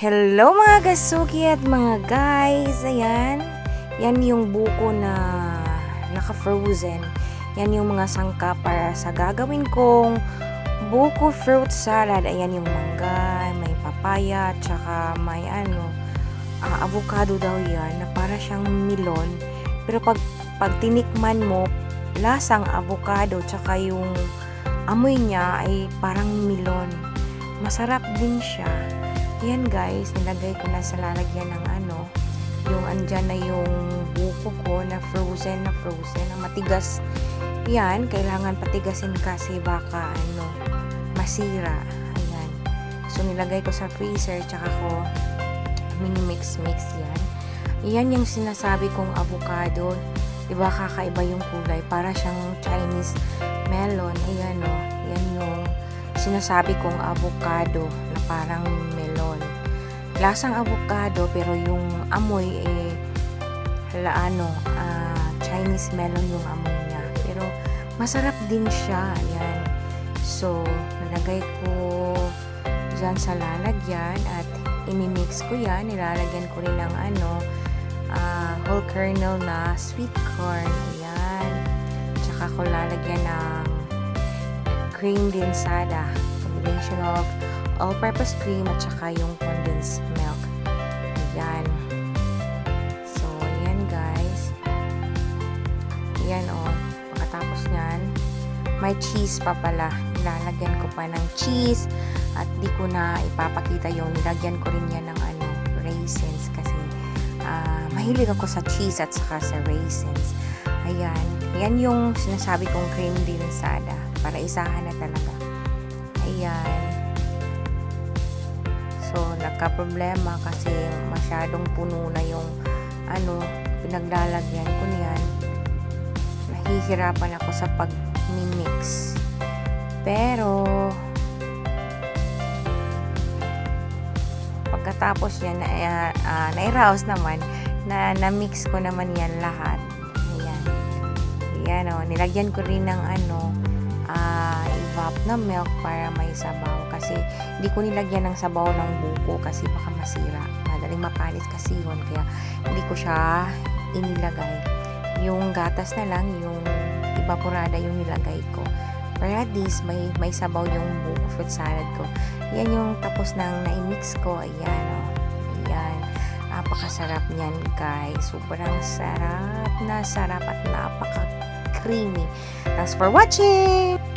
Hello mga gasuki at mga guys, ayan, yan yung buko na naka-frozen. Yan yung mga sangkap para sa gagawin kong buko fruit salad. Ayan yung mangga, may papaya, tsaka may avocado daw yan na para siyang melon. Pero pag tinikman mo, lasang avocado, tsaka yung amoy niya ay parang melon. Masarap din siya. Yan guys, nilagay ko na sa lalagyan ng yung andyan na yung buko ko na frozen, na matigas. Yan, kailangan patigasin kasi baka masira. Ayan. So nilagay ko sa freezer, tsaka ko mini-mix yan. Yan yung sinasabi kong avocado. Diba kakaiba yung kulay, para siyang Chinese melon. Ayan o, yan yung sinasabi kong avocado na parang melon. Lasang avocado pero yung amoy Chinese melon yung amoy niya. Pero masarap din siya. Ayan. So, nalagay ko dyan sa lalagyan at imimix ko yan. Nilalagyan ko rin ng whole kernel na sweet corn. Ayan. Tsaka ko lalagyan ng cream densada, combination of all-purpose cream at saka yung condensed milk. Ayan. So, ayan guys. Ayan pagkatapos nyan, may cheese pa pala. Nilalagyan ko pa ng cheese at di ko na ipapakita yung nilagyan ko rin yan ng raisins kasi mahilig ako sa cheese at saka sa raisins. Ayan. Yan yung sinasabi kong cream densada para isahan na talaga. Ayan. So, nagka-problema kasi masyadong puno na yung pinaglalagyan ko niyan. Nahihirapan ako sa pag-mix. Pero, pagkatapos yan, na-arouse naman, na-mix ko naman yan lahat. Ayan. Ayan nilagyan ko rin ng evap na milk para may sabaw kasi hindi ko nilagyan ng sabaw ng buko kasi baka masira, madaling mapanis kasi yun, kaya hindi ko siya inilagay. Yung gatas na lang, yung evaporada yung nilagay ko, pero at least may sabaw yung buko fruit salad ko. Yan yung tapos nang na-mix ko. Ayan ayan, napakasarap niyan guys, sobrang sarap at napaka creamy. Thanks for watching!